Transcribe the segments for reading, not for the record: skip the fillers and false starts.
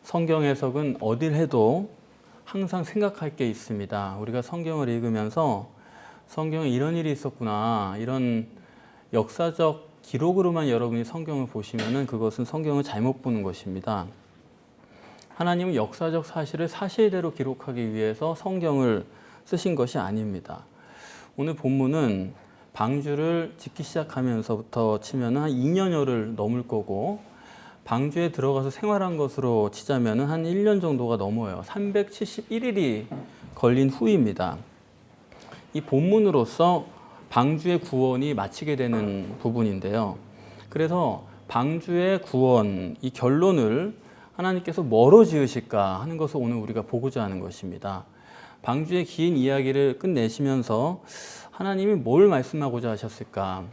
성경 해석은 어딜 해도 항상 생각할 게 있습니다. 우리가 성경을 읽으면서 성경에 이런 일이 있었구나, 이런 역사적 기록으로만 여러분이 성경을 보시면은 그것은 성경을 잘못 보는 것입니다. 하나님은 역사적 사실을 사실대로 기록하기 위해서 성경을 쓰신 것이 아닙니다. 오늘 본문은 방주를 짓기 시작하면서부터 치면 한 2년여를 넘을 거고, 방주에 들어가서 생활한 것으로 치자면 한 1년 정도가 넘어요. 371일이 걸린 후입니다. 이 본문으로서 방주의 구원이 마치게 되는 부분인데요. 그래서 방주의 구원, 이 결론을 하나님께서 뭐로 지으실까 하는 것을 오늘 우리가 보고자 하는 것입니다. 방주의 긴 이야기를 끝내시면서 하나님이 뭘 말씀하고자 하셨을까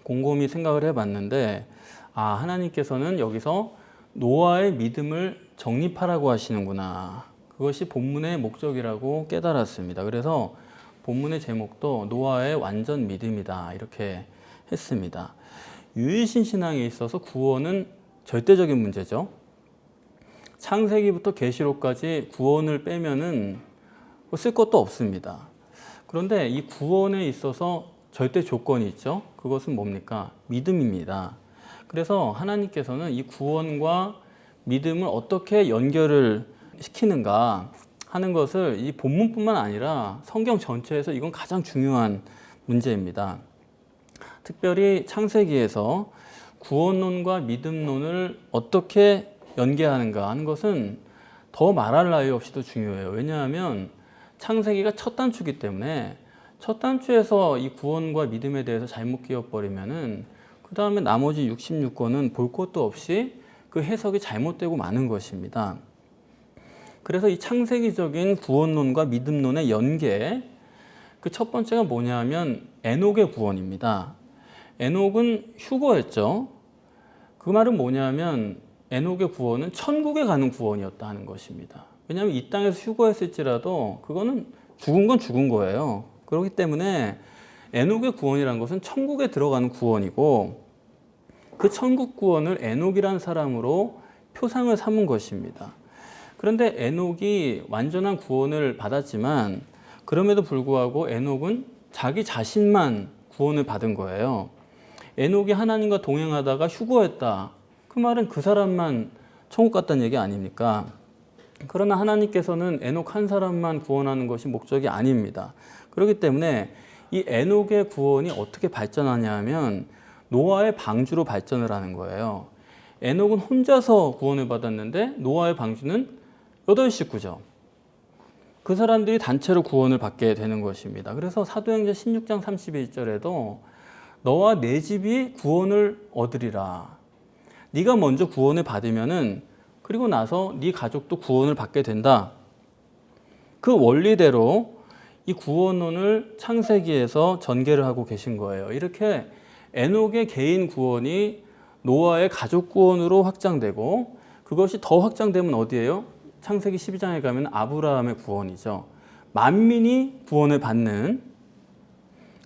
곰곰이 생각을 해봤는데, 하나님께서는 여기서 노아의 믿음을 정립하라고 하시는구나. 그것이 본문의 목적이라고 깨달았습니다. 그래서 본문의 제목도 노아의 완전 믿음이다 이렇게 했습니다. 유일신 신앙에 있어서 구원은 절대적인 문제죠. 창세기부터 계시록까지 구원을 빼면은 쓸 것도 없습니다. 그런데 이 구원에 있어서 절대 조건이 있죠. 그것은 뭡니까? 믿음입니다. 그래서 하나님께서는 이 구원과 믿음을 어떻게 연결을 시키는가 하는 것을 이 본문뿐만 아니라 성경 전체에서 이건 가장 중요한 문제입니다. 특별히 창세기에서 구원론과 믿음론을 어떻게 연계하는가 하는 것은 더 말할 나위 없이도 중요해요. 왜냐하면 창세기가 첫 단추이기 때문에 첫 단추에서 이 구원과 믿음에 대해서 잘못 끼워버리면은 그 다음에 나머지 66권은 볼 것도 없이 그 해석이 잘못되고 마는 것입니다. 그래서 이 창세기적인 구원론과 믿음론의 연계, 그 첫 번째가 뭐냐 하면 에녹의 구원입니다. 에녹은 휴거였죠. 그 말은 뭐냐 하면 에녹의 구원은 천국에 가는 구원이었다 하는 것입니다. 왜냐하면 이 땅에서 휴거했을지라도 그거는 죽은 건 죽은 거예요. 그렇기 때문에 에녹의 구원이라는 것은 천국에 들어가는 구원이고, 그 천국 구원을 에녹이란 사람으로 표상을 삼은 것입니다. 그런데 에녹이 완전한 구원을 받았지만 그럼에도 불구하고 에녹은 자기 자신만 구원을 받은 거예요. 에녹이 하나님과 동행하다가 휴거했다. 그 말은 그 사람만 천국 갔다는 얘기 아닙니까? 그러나 하나님께서는 에녹 한 사람만 구원하는 것이 목적이 아닙니다. 그렇기 때문에 이 에녹의 구원이 어떻게 발전하냐 하면 노아의 방주로 발전을 하는 거예요. 에녹은 혼자서 구원을 받았는데 노아의 방주는 8식구죠. 그 사람들이 단체로 구원을 받게 되는 것입니다. 그래서 사도행전 16장 31절에도 너와 내 집이 구원을 얻으리라. 네가 먼저 구원을 받으면은 그리고 나서 네 가족도 구원을 받게 된다. 그 원리대로 이 구원론을 창세기에서 전개를 하고 계신 거예요. 이렇게 에녹의 개인 구원이 노아의 가족 구원으로 확장되고, 그것이 더 확장되면 어디예요? 창세기 12장에 가면 아브라함의 구원이죠. 만민이 구원을 받는,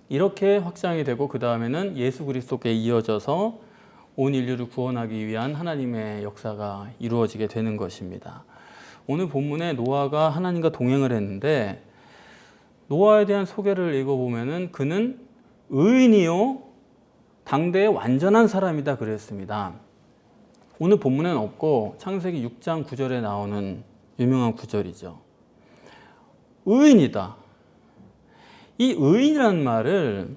이렇게 확장이 되고 그 다음에는 예수 그리스도께 이어져서 온 인류를 구원하기 위한 하나님의 역사가 이루어지게 되는 것입니다. 오늘 본문에 노아가 하나님과 동행을 했는데, 노아에 대한 소개를 읽어보면은 그는 의인이요 당대의 완전한 사람이다 그랬습니다. 오늘 본문에는 없고 창세기 6장 9절에 나오는 유명한 구절이죠. 의인이다. 이 의인이라는 말을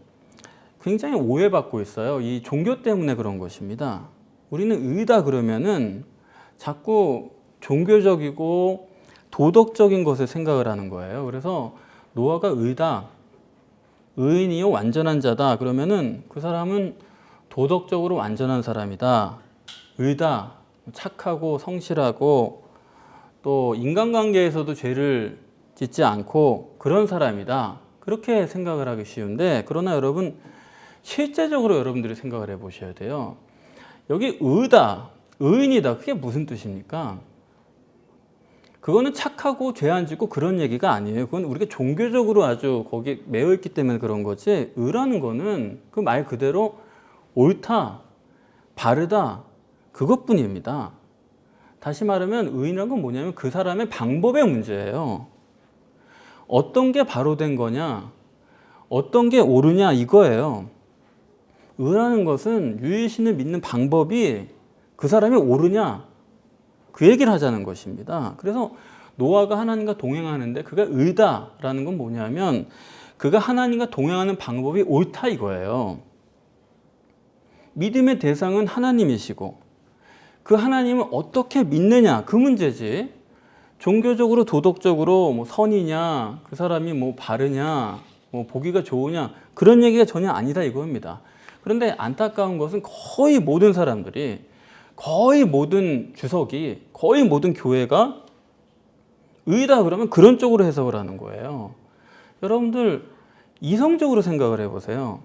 굉장히 오해받고 있어요. 이 종교 때문에 그런 것입니다. 우리는 의다 그러면은 자꾸 종교적이고 도덕적인 것을 생각을 하는 거예요. 그래서 노아가 의다, 의인이요 완전한 자다 그러면은 그 사람은 도덕적으로 완전한 사람이다. 의다, 착하고 성실하고 또 인간관계에서도 죄를 짓지 않고 그런 사람이다. 그렇게 생각을 하기 쉬운데, 그러나 여러분 실제적으로 여러분들이 생각을 해보셔야 돼요. 여기 의다, 의인이다, 그게 무슨 뜻입니까? 그거는 착하고 죄 안 짓고 그런 얘기가 아니에요. 그건 우리가 종교적으로 아주 거기에 매여 있기 때문에 그런 거지, 의라는 거는 그 말 그대로 옳다, 바르다, 그것뿐입니다. 다시 말하면 의인이란 건 뭐냐면 그 사람의 방법의 문제예요. 어떤 게 바로 된 거냐, 어떤 게 옳으냐 이거예요. 의라는 것은 유일신을 믿는 방법이 그 사람이 옳으냐 그 얘기를 하자는 것입니다. 그래서 노아가 하나님과 동행하는데 그가 의다라는 건 뭐냐면 그가 하나님과 동행하는 방법이 옳다 이거예요. 믿음의 대상은 하나님이시고 그 하나님을 어떻게 믿느냐 그 문제지, 종교적으로 도덕적으로 뭐 선이냐 그 사람이 뭐 바르냐 뭐 보기가 좋으냐 그런 얘기가 전혀 아니다 이겁니다. 그런데 안타까운 것은 거의 모든 사람들이, 거의 모든 주석이, 거의 모든 교회가 의다 그러면 그런 쪽으로 해석을 하는 거예요. 여러분들 이성적으로 생각을 해보세요.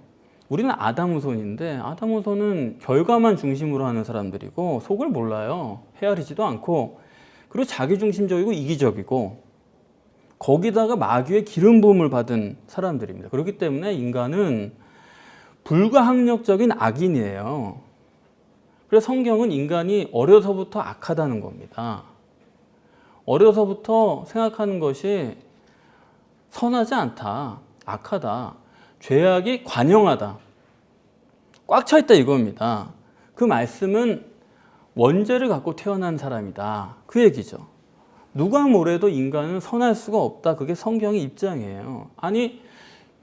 우리는 아담 후손인데 아담 후손은 결과만 중심으로 하는 사람들이고 속을 몰라요. 헤아리지도 않고, 그리고 자기중심적이고 이기적이고 거기다가 마귀의 기름 부음을 받은 사람들입니다. 그렇기 때문에 인간은 불가항력적인 악인이에요. 그래서 성경은 인간이 어려서부터 악하다는 겁니다. 어려서부터 생각하는 것이 선하지 않다, 악하다, 죄악이 관영하다, 꽉 차 있다 이겁니다. 그 말씀은 원죄를 갖고 태어난 사람이다 그 얘기죠. 누가 뭐래도 인간은 선할 수가 없다, 그게 성경의 입장이에요. 아니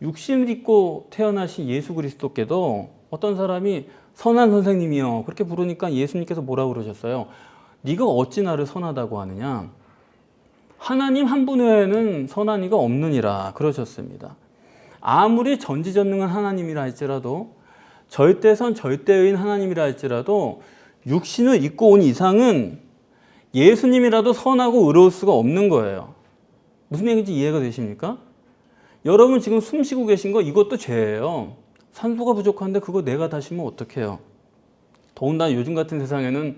육신을 입고 태어나신 예수 그리스도께도 어떤 사람이 선한 선생님이요 그렇게 부르니까 예수님께서 뭐라고 그러셨어요? 네가 어찌 나를 선하다고 하느냐, 하나님 한 분 외에는 선한 이가 없느니라 그러셨습니다. 아무리 전지전능한 하나님이라 할지라도, 절대선 절대의인 하나님이라 할지라도 육신을 입고 온 이상은 예수님이라도 선하고 의로울 수가 없는 거예요. 무슨 얘기인지 이해가 되십니까? 여러분 지금 숨 쉬고 계신 거 이것도 죄예요. 산소가 부족한데 그거 내가 다 쉬면 어떡해요? 더군다나 요즘 같은 세상에는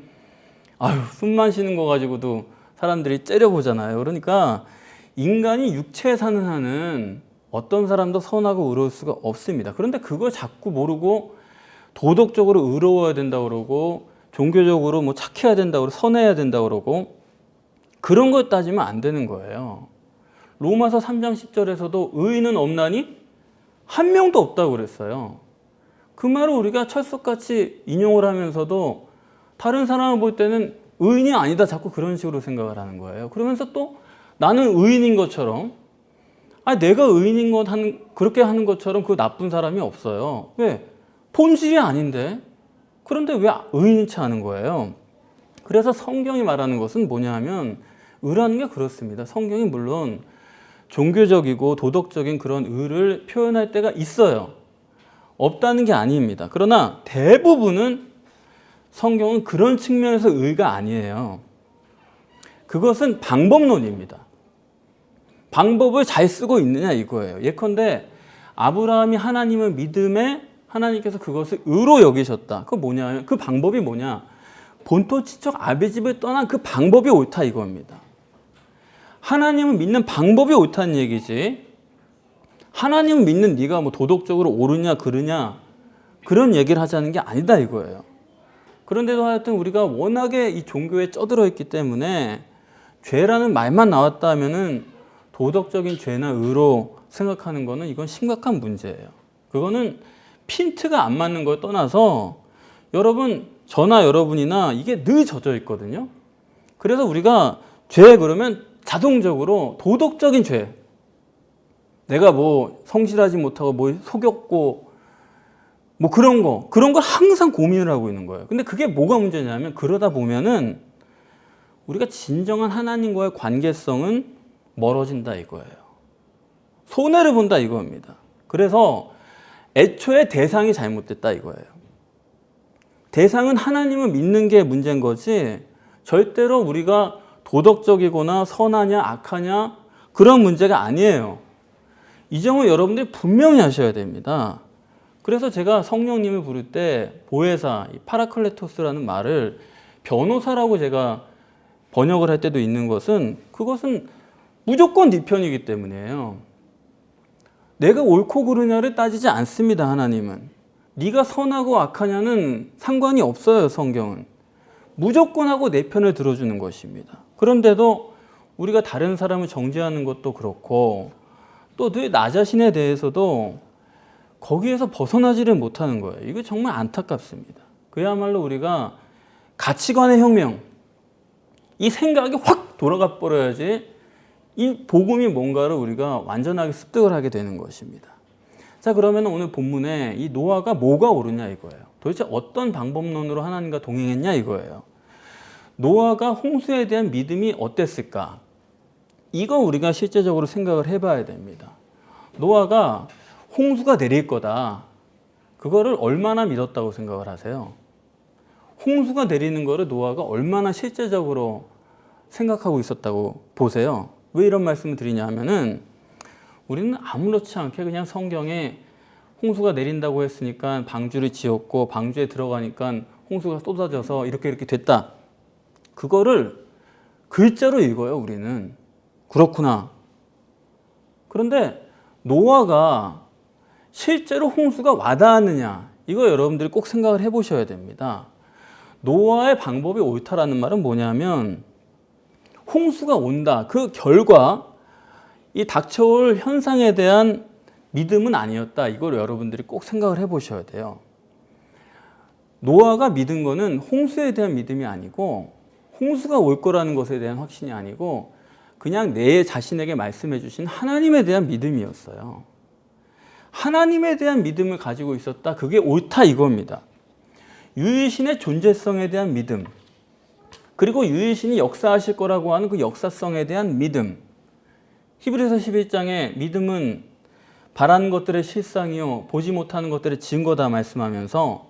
숨만 쉬는 거 가지고도 사람들이 째려보잖아요. 그러니까 인간이 육체에 사는 한은 어떤 사람도 선하고 의로울 수가 없습니다. 그런데 그걸 자꾸 모르고 도덕적으로 의로워야 된다고 그러고 종교적으로 뭐 착해야 된다고 그러고 선해야 된다고 그러고 그런 걸 따지면 안 되는 거예요. 로마서 3장 10절에서도 의인은 없나니 한 명도 없다고 그랬어요. 그 말을 우리가 철석같이 인용을 하면서도 다른 사람을 볼 때는 의인이 아니다 자꾸 그런 식으로 생각을 하는 거예요. 그러면서 또 나는 의인인 것처럼, 내가 의인인 것 그렇게 하는 것처럼 그 나쁜 사람이 없어요. 왜? 본질이 아닌데. 그런데 왜 의인인 체 하는 거예요? 그래서 성경이 말하는 것은 뭐냐 하면 의라는 게 그렇습니다. 성경이 물론 종교적이고 도덕적인 그런 의를 표현할 때가 있어요. 없다는 게 아닙니다. 그러나 대부분은 성경은 그런 측면에서 의가 아니에요. 그것은 방법론입니다. 방법을 잘 쓰고 있느냐 이거예요. 예컨대 아브라함이 하나님을 믿음에 하나님께서 그것을 의로 여기셨다. 그거 뭐냐? 그 방법이 뭐냐? 본토 친척 아비 집을 떠난 그 방법이 옳다 이겁니다. 하나님을 믿는 방법이 옳다는 얘기지, 하나님을 믿는 네가 뭐 도덕적으로 옳으냐 그르냐 그런 얘기를 하자는 게 아니다 이거예요. 그런데도 하여튼 우리가 워낙에 이 종교에 쩌들어 있기 때문에 죄라는 말만 나왔다 하면은 도덕적인 죄나 의로 생각하는 거는 이건 심각한 문제예요. 그거는 핀트가 안 맞는 걸 떠나서 여러분, 저나 여러분이나 이게 늘 젖어 있거든요. 그래서 우리가 죄 그러면 자동적으로 도덕적인 죄, 내가 뭐 성실하지 못하고 뭐 속였고 뭐 그런 걸 항상 고민을 하고 있는 거예요. 근데 그게 뭐가 문제냐면 그러다 보면은 우리가 진정한 하나님과의 관계성은 멀어진다 이거예요. 손해를 본다 이겁니다. 그래서 애초에 대상이 잘못됐다 이거예요. 대상은 하나님을 믿는 게 문제인 거지 절대로 우리가 도덕적이거나 선하냐 악하냐 그런 문제가 아니에요. 이 점을 여러분들이 분명히 하셔야 됩니다. 그래서 제가 성령님을 부를 때 보혜사, 파라클레토스라는 말을 변호사라고 제가 번역을 할 때도 있는 것은 그것은 무조건 네 편이기 때문이에요. 내가 옳고 그르냐를 따지지 않습니다. 하나님은. 네가 선하고 악하냐는 상관이 없어요. 성경은. 무조건 하고 내 편을 들어주는 것입니다. 그런데도 우리가 다른 사람을 정죄하는 것도 그렇고 또 나 자신에 대해서도 거기에서 벗어나지를 못하는 거예요. 이거 정말 안타깝습니다. 그야말로 우리가 가치관의 혁명, 이 생각이 확 돌아가 버려야지 이 복음이 뭔가를 우리가 완전하게 습득을 하게 되는 것입니다. 자, 그러면 오늘 본문에 이 노아가 뭐가 옳으냐 이거예요. 도대체 어떤 방법론으로 하나님과 동행했냐 이거예요. 노아가 홍수에 대한 믿음이 어땠을까? 이거 우리가 실제적으로 생각을 해봐야 됩니다. 노아가 홍수가 내릴 거다. 그거를 얼마나 믿었다고 생각을 하세요? 홍수가 내리는 거를 노아가 얼마나 실제적으로 생각하고 있었다고 보세요? 왜 이런 말씀을 드리냐 하면은 우리는 아무렇지 않게 그냥 성경에 홍수가 내린다고 했으니까 방주를 지었고 방주에 들어가니까 홍수가 쏟아져서 이렇게 됐다. 그거를 글자로 읽어요, 우리는. 그렇구나. 그런데 노아가 실제로 홍수가 와닿았느냐? 이거 여러분들이 꼭 생각을 해보셔야 됩니다. 노아의 방법이 옳다라는 말은 뭐냐면 홍수가 온다. 그 결과 이 닥쳐올 현상에 대한 믿음은 아니었다. 이걸 여러분들이 꼭 생각을 해보셔야 돼요. 노아가 믿은 거는 홍수에 대한 믿음이 아니고 홍수가 올 거라는 것에 대한 확신이 아니고 그냥 내 자신에게 말씀해 주신 하나님에 대한 믿음이었어요. 하나님에 대한 믿음을 가지고 있었다. 그게 옳다 이겁니다. 유일신의 존재성에 대한 믿음, 그리고 유일신이 역사하실 거라고 하는 그 역사성에 대한 믿음. 히브리서 11장에 믿음은 바라는 것들의 실상이요 보지 못하는 것들의 증거다 말씀하면서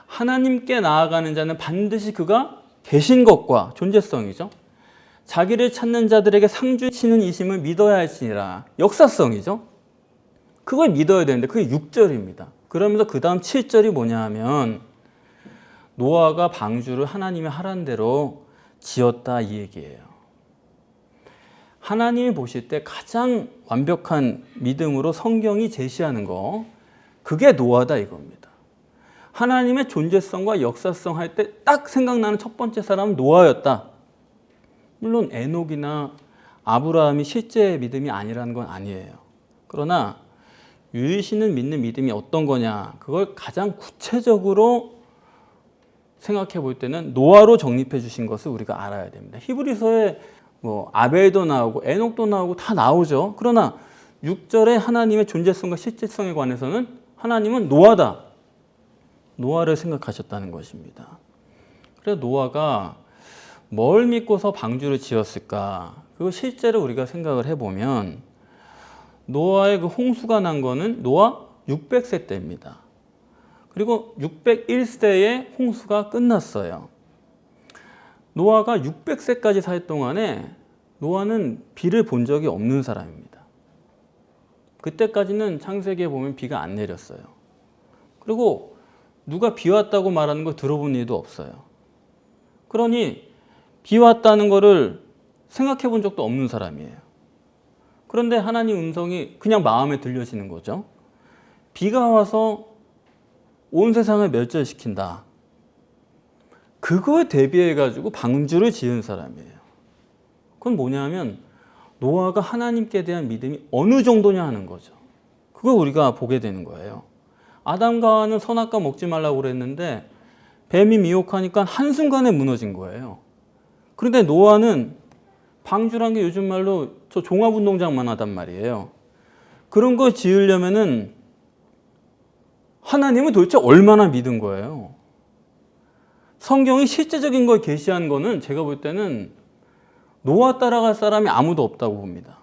하나님께 나아가는 자는 반드시 그가 계신 것과 존재성이죠. 자기를 찾는 자들에게 상주치는 이심을 믿어야 할지니라. 역사성이죠. 그걸 믿어야 되는데 그게 6절입니다. 그러면서 그 다음 7절이 뭐냐 하면 노아가 방주를 하나님의 하라는 대로 지었다 이 얘기예요. 하나님이 보실 때 가장 완벽한 믿음으로 성경이 제시하는 거, 그게 노아다 이겁니다. 하나님의 존재성과 역사성 할 때 딱 생각나는 첫 번째 사람은 노아였다. 물론 에녹이나 아브라함이 실제 믿음이 아니라는 건 아니에요. 그러나 유일신을 믿는 믿음이 어떤 거냐, 그걸 가장 구체적으로 생각해 볼 때는 노아로 정립해 주신 것을 우리가 알아야 됩니다. 히브리서에 뭐 아벨도 나오고 에녹도 나오고 다 나오죠. 그러나 6절에 하나님의 존재성과 실제성에 관해서는 하나님은 노아다. 노아를 생각하셨다는 것입니다. 그래서 노아가 뭘 믿고서 방주를 지었을까? 그거 실제로 우리가 생각을 해보면 노아의 그 홍수가 난 거는 노아 600세 때입니다. 그리고 601세에 홍수가 끝났어요. 노아가 600세까지 살 동안에 노아는 비를 본 적이 없는 사람입니다. 그때까지는 창세기에 보면 비가 안 내렸어요. 그리고 누가 비 왔다고 말하는 걸 들어본 일도 없어요. 그러니 비 왔다는 거를 생각해 본 적도 없는 사람이에요. 그런데 하나님 음성이 그냥 마음에 들려지는 거죠. 비가 와서 온 세상을 멸절시킨다. 그거에 대비해 가지고 방주를 지은 사람이에요. 그건 뭐냐면 노아가 하나님께 대한 믿음이 어느 정도냐 하는 거죠. 그걸 우리가 보게 되는 거예요. 아담과 하와는 선악과 먹지 말라고 그랬는데 뱀이 미혹하니까 한순간에 무너진 거예요. 그런데 노아는 방주란 게 요즘 말로 저 종합운동장만 하단 말이에요. 그런 거 지으려면은 하나님은 도대체 얼마나 믿은 거예요. 성경이 실제적인 걸 계시한 거는 제가 볼 때는 노아 따라갈 사람이 아무도 없다고 봅니다.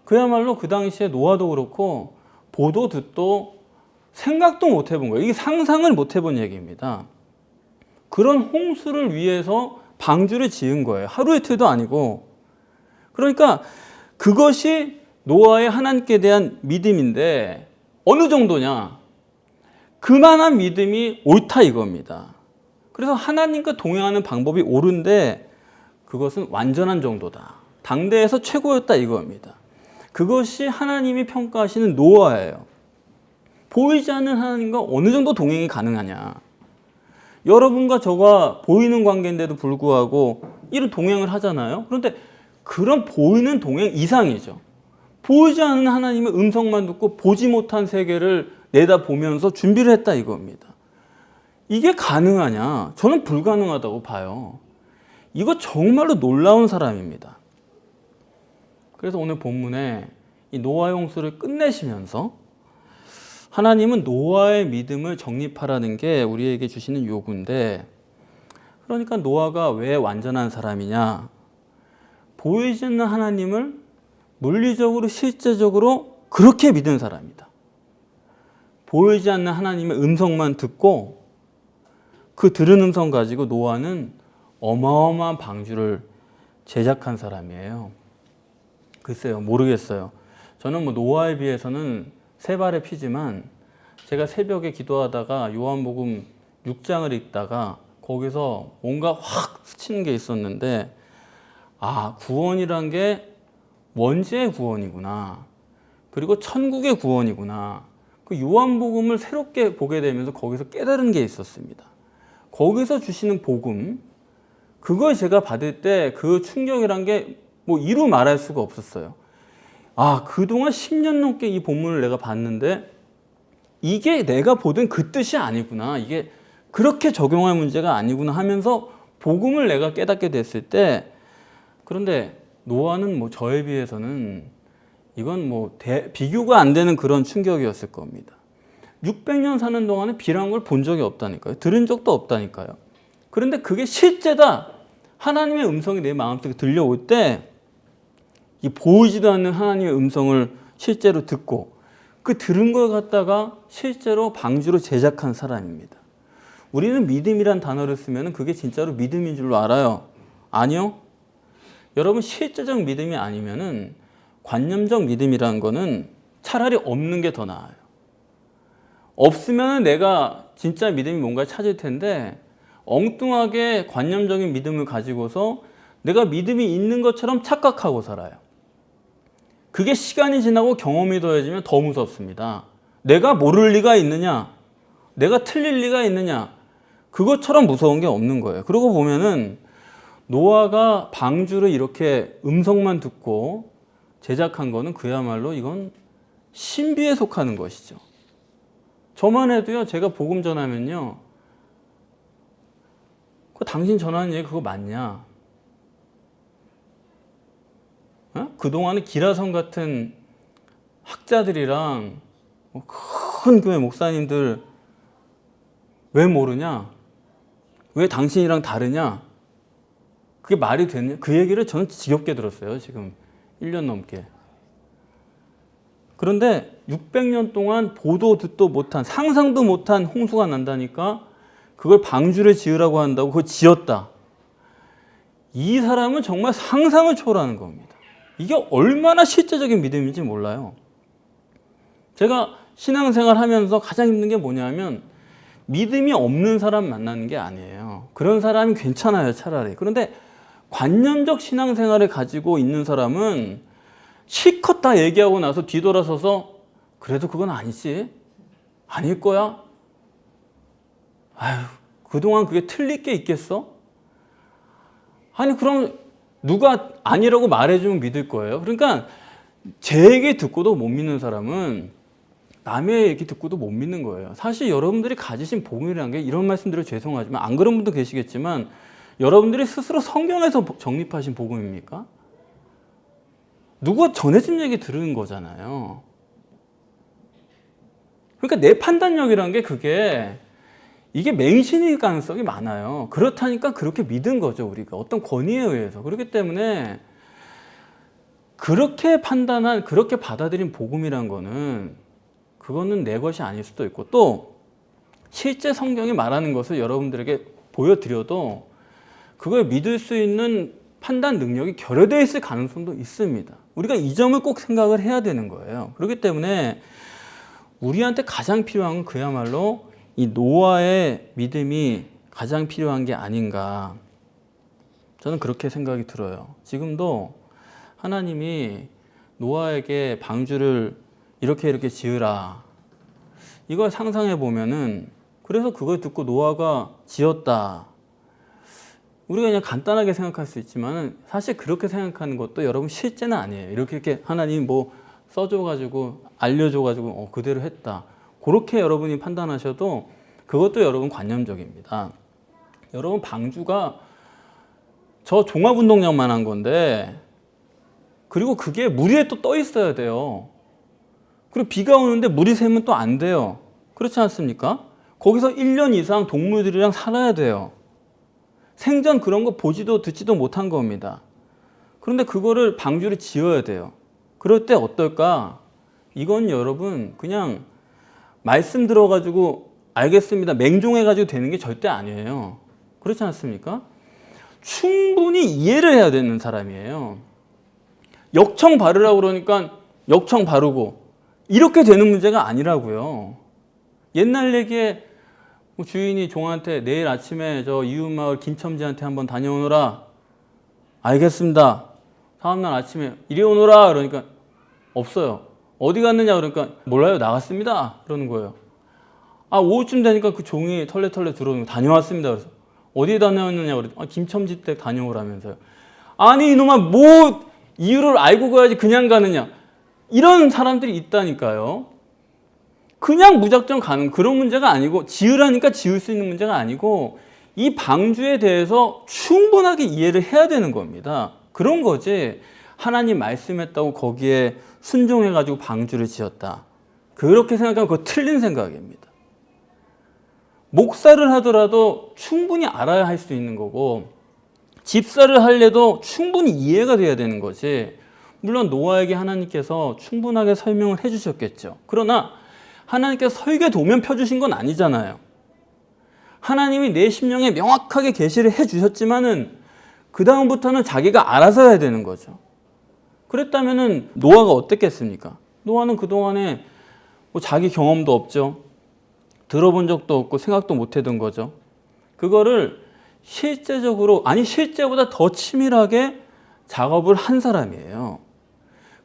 그야말로 그 당시에 노아도 그렇고 보도 듣도 생각도 못 해본 거예요. 이게 상상을 못 해본 얘기입니다. 그런 홍수를 위해서 방주를 지은 거예요. 하루 이틀도 아니고. 그러니까 그것이 노아의 하나님께 대한 믿음인데 어느 정도냐? 그만한 믿음이 옳다 이겁니다. 그래서 하나님과 동행하는 방법이 옳은데 그것은 완전한 정도다. 당대에서 최고였다 이겁니다. 그것이 하나님이 평가하시는 노아예요. 보이지 않는 하나님과 어느 정도 동행이 가능하냐. 여러분과 저가 보이는 관계인데도 불구하고 이런 동행을 하잖아요. 그런데 그런 보이는 동행 이상이죠. 보이지 않는 하나님의 음성만 듣고 보지 못한 세계를 내다보면서 준비를 했다 이겁니다. 이게 가능하냐? 저는 불가능하다고 봐요. 이거 정말로 놀라운 사람입니다. 그래서 오늘 본문에 이 노아 홍수를 끝내시면서 하나님은 노아의 믿음을 정립하라는 게 우리에게 주시는 요구인데, 그러니까 노아가 왜 완전한 사람이냐? 보이지 않는 하나님을 물리적으로 실제적으로 그렇게 믿은 사람이다. 보이지 않는 하나님의 음성만 듣고 그 들은 음성 가지고 노아는 어마어마한 방주를 제작한 사람이에요. 글쎄요, 모르겠어요. 저는 뭐 노아에 비해서는 세 발의 피지만, 제가 새벽에 기도하다가 요한복음 6장을 읽다가 거기서 뭔가 확 스치는 게 있었는데, 아, 구원이란 게 원죄의 구원이구나, 그리고 천국의 구원이구나, 그 요한복음을 새롭게 보게 되면서 거기서 깨달은 게 있었습니다. 거기서 주시는 복음, 그걸 제가 받을 때 그 충격이란 게 뭐 이루 말할 수가 없었어요. 아, 그동안 10년 넘게 이 본문을 내가 봤는데 이게 내가 보던 그 뜻이 아니구나, 이게 그렇게 적용할 문제가 아니구나 하면서 복음을 내가 깨닫게 됐을 때, 그런데 노아는 뭐 저에 비해서는 이건 뭐 비교가 안 되는 그런 충격이었을 겁니다. 600년 사는 동안에 비란 걸 본 적이 없다니까요. 들은 적도 없다니까요. 그런데 그게 실제다. 하나님의 음성이 내 마음속에 들려올 때 이 보이지도 않는 하나님의 음성을 실제로 듣고 그 들은 걸 갖다가 실제로 방주로 제작한 사람입니다. 우리는 믿음이란 단어를 쓰면 그게 진짜로 믿음인 줄로 알아요. 아니요. 여러분, 실제적 믿음이 아니면은 관념적 믿음이라는 거는 차라리 없는 게 더 나아요. 없으면 내가 진짜 믿음이 뭔가 찾을 텐데, 엉뚱하게 관념적인 믿음을 가지고서 내가 믿음이 있는 것처럼 착각하고 살아요. 그게 시간이 지나고 경험이 더해지면 더 무섭습니다. 내가 모를 리가 있느냐? 내가 틀릴 리가 있느냐? 그것처럼 무서운 게 없는 거예요. 그러고 보면은 노아가 방주를 이렇게 음성만 듣고 제작한 거는 그야말로 이건 신비에 속하는 것이죠. 저만 해도요, 제가 복음 전하면요, 당신 전하는 얘기 그거 맞냐? 그동안에 기라성 같은 학자들이랑 큰 교회 목사님들 왜 모르냐? 왜 당신이랑 다르냐? 그게 말이 되냐? 그 얘기를 저는 지겹게 들었어요. 지금 1년 넘게. 그런데 600년 동안 보도 듣도 못한, 상상도 못한 홍수가 난다니까 그걸 방주를 지으라고 한다고 그걸 지었다. 이 사람은 정말 상상을 초월하는 겁니다. 이게 얼마나 실제적인 믿음인지 몰라요. 제가 신앙생활 하면서 가장 힘든 게 뭐냐면 믿음이 없는 사람 만나는 게 아니에요. 그런 사람이 괜찮아요, 차라리. 그런데 관념적 신앙생활을 가지고 있는 사람은 실컷 다 얘기하고 나서 뒤돌아서서 그래도 그건 아니지, 아닐 거야, 아유, 그동안 그게 틀릴 게 있겠어? 아니, 그럼 누가 아니라고 말해주면 믿을 거예요. 그러니까 제 얘기 듣고도 못 믿는 사람은 남의 얘기 듣고도 못 믿는 거예요. 사실 여러분들이 가지신 복음이라는 게, 이런 말씀드려 죄송하지만 안 그런 분도 계시겠지만, 여러분들이 스스로 성경에서 정립하신 복음입니까? 누가 전해준 얘기 들은 거잖아요. 그러니까 내 판단력이라는 게 이게 맹신일 가능성이 많아요. 그렇다니까 그렇게 믿은 거죠, 우리가. 어떤 권위에 의해서. 그렇기 때문에 그렇게 판단한, 그렇게 받아들인 복음이란 거는 그거는 내 것이 아닐 수도 있고, 또 실제 성경이 말하는 것을 여러분들에게 보여드려도 그걸 믿을 수 있는 판단 능력이 결여되어 있을 가능성도 있습니다. 우리가 이 점을 꼭 생각을 해야 되는 거예요. 그렇기 때문에 우리한테 가장 필요한 건 그야말로 이 노아의 믿음이 가장 필요한 게 아닌가, 저는 그렇게 생각이 들어요. 지금도 하나님이 노아에게 방주를 이렇게 지으라, 이걸 상상해 보면은 그래서 그걸 듣고 노아가 지었다. 우리가 그냥 간단하게 생각할 수 있지만 사실 그렇게 생각하는 것도 여러분 실제는 아니에요. 이렇게 하나님 뭐 써줘가지고 알려줘가지고 그대로 했다. 그렇게 여러분이 판단하셔도 그것도 여러분 관념적입니다. 여러분 방주가 저 종합운동장만 한 건데, 그리고 그게 물 위에 또 떠 있어야 돼요. 그리고 비가 오는데 물이 새면 또 안 돼요. 그렇지 않습니까? 거기서 1년 이상 동물들이랑 살아야 돼요. 생전 그런 거 보지도 듣지도 못한 겁니다. 그런데 그거를 방주를 지어야 돼요. 그럴 때 어떨까? 이건 여러분 그냥 말씀 들어가지고 알겠습니다, 맹종해가지고 되는 게 절대 아니에요. 그렇지 않습니까? 충분히 이해를 해야 되는 사람이에요. 역청 바르라고 그러니까 역청 바르고 이렇게 되는 문제가 아니라고요. 옛날 얘기에 주인이 종한테 내일 아침에 저 이웃마을 김첨지한테 한번 다녀오너라. 알겠습니다. 다음날 아침에 이리 오너라. 그러니까 없어요. 어디 갔느냐 그러니까 몰라요, 나갔습니다. 그러는 거예요. 오후쯤 되니까 그 종이 털레털레 들어오는 거, 다녀왔습니다. 그래서 어디 다녀왔느냐 그랬더니 김첨지 댁 다녀오라면서요. 아니 이놈아, 뭐 이유를 알고 가야지 그냥 가느냐. 이런 사람들이 있다니까요. 그냥 무작정 가는 그런 문제가 아니고, 지으라니까 지을 수 있는 문제가 아니고, 이 방주에 대해서 충분하게 이해를 해야 되는 겁니다. 그런 거지 하나님 말씀했다고 거기에 순종해가지고 방주를 지었다, 그렇게 생각하면 그거 틀린 생각입니다. 목사를 하더라도 충분히 알아야 할 수 있는 거고, 집사를 할래도 충분히 이해가 돼야 되는 거지. 물론 노아에게 하나님께서 충분하게 설명을 해주셨겠죠. 그러나 하나님께서 설계 도면 펴주신 건 아니잖아요. 하나님이 내 심령에 명확하게 계시를 해주셨지만은 그 다음부터는 자기가 알아서 해야 되는 거죠. 그랬다면은 노아가 어땠겠습니까? 노아는 그동안에 뭐 자기 경험도 없죠. 들어본 적도 없고 생각도 못 해둔 거죠. 그거를 실제적으로, 아니 실제보다 더 치밀하게 작업을 한 사람이에요.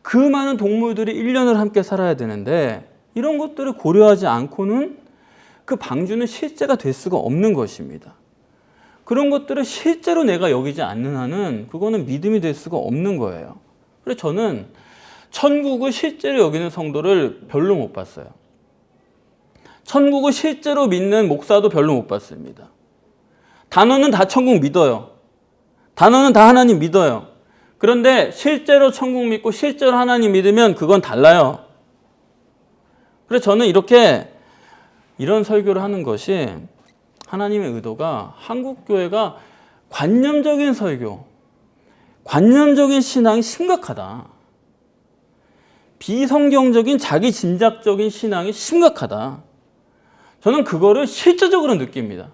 그 많은 동물들이 1년을 함께 살아야 되는데 이런 것들을 고려하지 않고는 그 방주는 실제가 될 수가 없는 것입니다. 그런 것들을 실제로 내가 여기지 않는 한은 그거는 믿음이 될 수가 없는 거예요. 그래서 저는 천국을 실제로 여기는 성도를 별로 못 봤어요. 천국을 실제로 믿는 목사도 별로 못 봤습니다. 단어는 다 천국 믿어요. 단어는 다 하나님 믿어요. 그런데 실제로 천국 믿고 실제로 하나님 믿으면 그건 달라요. 그래서 저는 이런 설교를 하는 것이, 하나님의 의도가 한국교회가 관념적인 설교, 관념적인 신앙이 심각하다, 비성경적인 자기 짐작적인 신앙이 심각하다, 저는 그거를 실제적으로 느낍니다.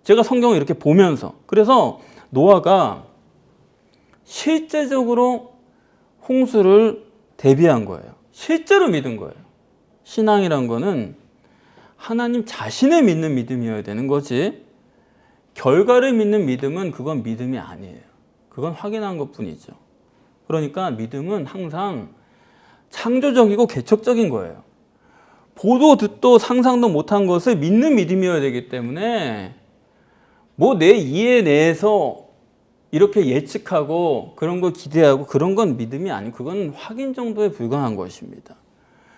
제가 성경을 이렇게 보면서. 그래서 노아가 실제적으로 홍수를 대비한 거예요. 실제로 믿은 거예요. 신앙이란 거는 하나님 자신을 믿는 믿음이어야 되는 거지, 결과를 믿는 믿음은 그건 믿음이 아니에요. 그건 확인한 것뿐이죠. 그러니까 믿음은 항상 창조적이고 개척적인 거예요. 보도 듣도 상상도 못한 것을 믿는 믿음이어야 되기 때문에 뭐 내 이해 내에서 이렇게 예측하고 그런 걸 기대하고 그런 건 믿음이 아니고 그건 확인 정도에 불과한 것입니다.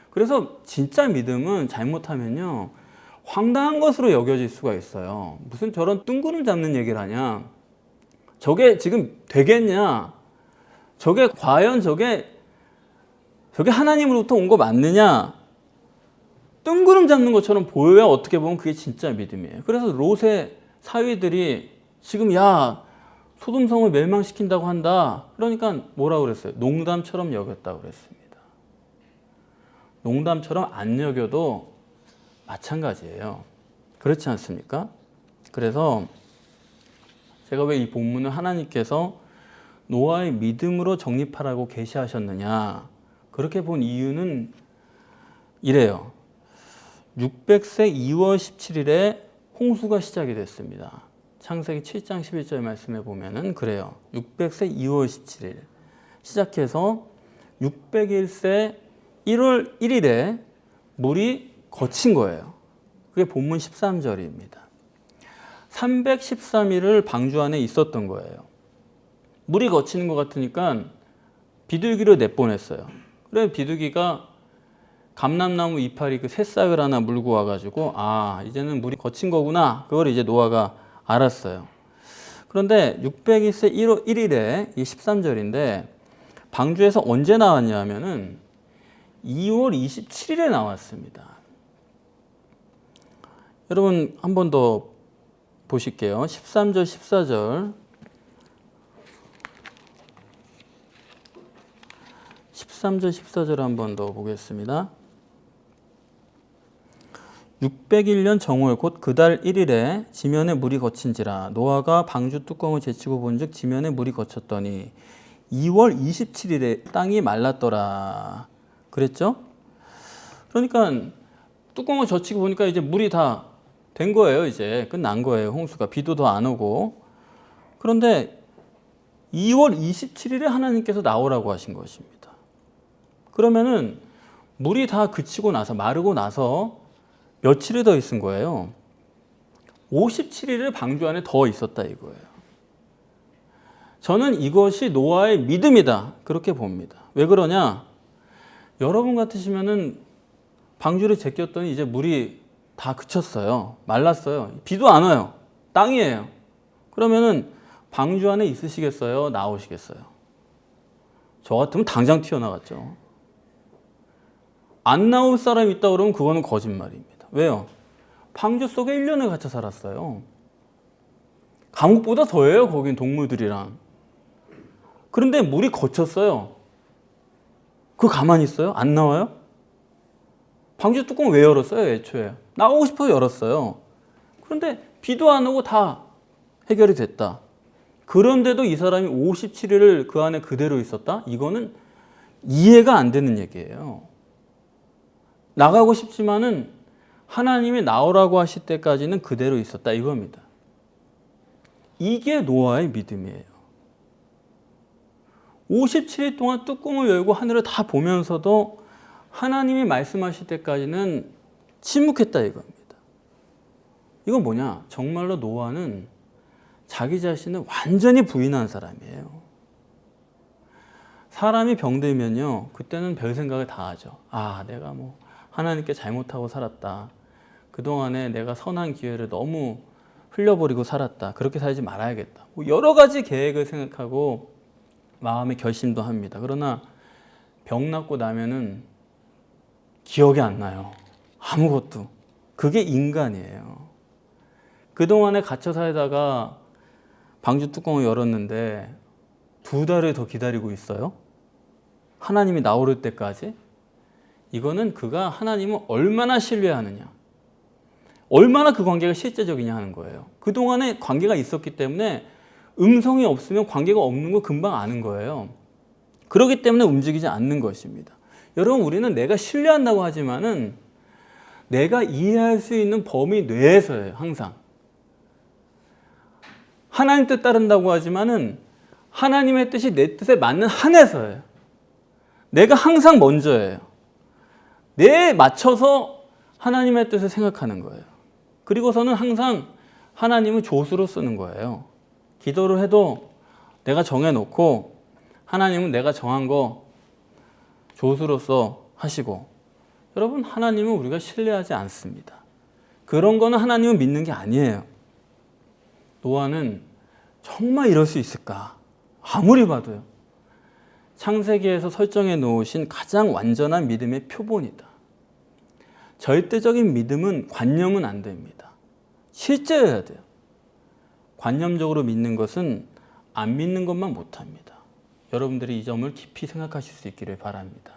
그래서 진짜 믿음은 잘못하면요 황당한 것으로 여겨질 수가 있어요. 무슨 저런 뜬구름 잡는 얘기를 하냐, 저게 지금 되겠냐, 저게 과연 저게 하나님으로부터 온 거 맞느냐, 뜬구름 잡는 것처럼 보여야 어떻게 보면 그게 진짜 믿음이에요. 그래서 롯의 사위들이 지금 야 소돔성을 멸망시킨다고 한다, 그러니까 뭐라고 그랬어요? 농담처럼 여겼다고 그랬습니다. 농담처럼 안 여겨도 마찬가지예요. 그렇지 않습니까? 그래서 제가 왜 이 본문을 하나님께서 노아의 믿음으로 정립하라고 계시하셨느냐, 그렇게 본 이유는 이래요. 600세 2월 17일에 홍수가 시작이 됐습니다. 창세기 7장 11절 말씀에 보면은 그래요. 600세 2월 17일 시작해서 601세 1월 1일에 물이 거친 거예요. 그게 본문 13절입니다. 313일을 방주 안에 있었던 거예요. 물이 거치는 것 같으니까 비둘기를 내보냈어요. 그래 비둘기가 감람나무 이파리 그 새싹을 하나 물고 와가지고 아 이제는 물이 거친 거구나. 그걸 이제 노아가 알았어요. 그런데 602세 1일에 이 13절인데 방주에서 언제 나왔냐 하면은 2월 27일에 나왔습니다. 여러분 한 번 더 보실게요. 13절 14절 13절 14절 한 번 더 보겠습니다. 601년 정월 곧 그 달 1일에 지면에 물이 거친지라 노아가 방주 뚜껑을 제치고 본즉 지면에 물이 거쳤더니 2월 27일에 땅이 말랐더라. 그랬죠? 그러니까 뚜껑을 젖히고 보니까 이제 물이 다 된 거예요. 이제 끝난 거예요. 홍수가 비도 더 안 오고. 그런데 2월 27일에 하나님께서 나오라고 하신 것입니다. 그러면은 물이 다 그치고 나서 마르고 나서 며칠이 더 있은 거예요. 57일을 방주 안에 더 있었다 이거예요. 저는 이것이 노아의 믿음이다 그렇게 봅니다. 왜 그러냐? 여러분 같으시면은 방주를 제꼈더니 이제 물이 다 그쳤어요. 말랐어요. 비도 안 와요. 땅이에요. 그러면은 방주 안에 있으시겠어요? 나오시겠어요? 저 같으면 당장 튀어나갔죠. 안 나올 사람이 있다 그러면 그거는 거짓말입니다. 왜요? 방주 속에 1년을 갇혀 살았어요. 감옥보다 더해요. 거긴 동물들이랑. 그런데 물이 거쳤어요. 그거 가만히 있어요? 안 나와요? 방주 뚜껑 왜 열었어요? 애초에 나오고 싶어서 열었어요. 그런데 비도 안 오고 다 해결이 됐다. 그런데도 이 사람이 57일을 그 안에 그대로 있었다? 이거는 이해가 안 되는 얘기예요. 나가고 싶지만은 하나님이 나오라고 하실 때까지는 그대로 있었다 이겁니다. 이게 노아의 믿음이에요. 57일 동안 뚜껑을 열고 하늘을 다 보면서도 하나님이 말씀하실 때까지는 침묵했다 이겁니다. 이건 뭐냐? 정말로 노아는 자기 자신을 완전히 부인한 사람이에요. 사람이 병들면요, 그때는 별 생각을 다 하죠. 아, 내가 뭐 하나님께 잘못하고 살았다. 그동안에 내가 선한 기회를 너무 흘려버리고 살았다. 그렇게 살지 말아야겠다. 뭐 여러 가지 계획을 생각하고 마음의 결심도 합니다. 그러나 병 낫고 나면은 기억이 안 나요. 아무것도. 그게 인간이에요. 그동안에 갇혀 살다가 방주 뚜껑을 열었는데 2달을 더 기다리고 있어요? 하나님이 나오를 때까지? 이거는 그가 하나님을 얼마나 신뢰하느냐, 얼마나 그 관계가 실제적이냐 하는 거예요. 그동안에 관계가 있었기 때문에 음성이 없으면 관계가 없는 거 금방 아는 거예요. 그렇기 때문에 움직이지 않는 것입니다. 여러분, 우리는 내가 신뢰한다고 하지만은 내가 이해할 수 있는 범위 내에서예요. 항상. 하나님 뜻 따른다고 하지만은 하나님의 뜻이 내 뜻에 맞는 한에서예요. 내가 항상 먼저예요. 내에 맞춰서 하나님의 뜻을 생각하는 거예요. 그리고서는 항상 하나님을 조수로 쓰는 거예요. 기도를 해도 내가 정해놓고 하나님은 내가 정한 거 조수로서 하시고, 여러분, 하나님은 우리가 신뢰하지 않습니다. 그런 거는 하나님을 믿는 게 아니에요. 노아는 정말 이럴 수 있을까? 아무리 봐도요. 창세기에서 설정해 놓으신 가장 완전한 믿음의 표본이다. 절대적인 믿음은 관념은 안 됩니다. 실제여야 돼요. 관념적으로 믿는 것은 안 믿는 것만 못합니다. 여러분들이 이 점을 깊이 생각하실 수 있기를 바랍니다.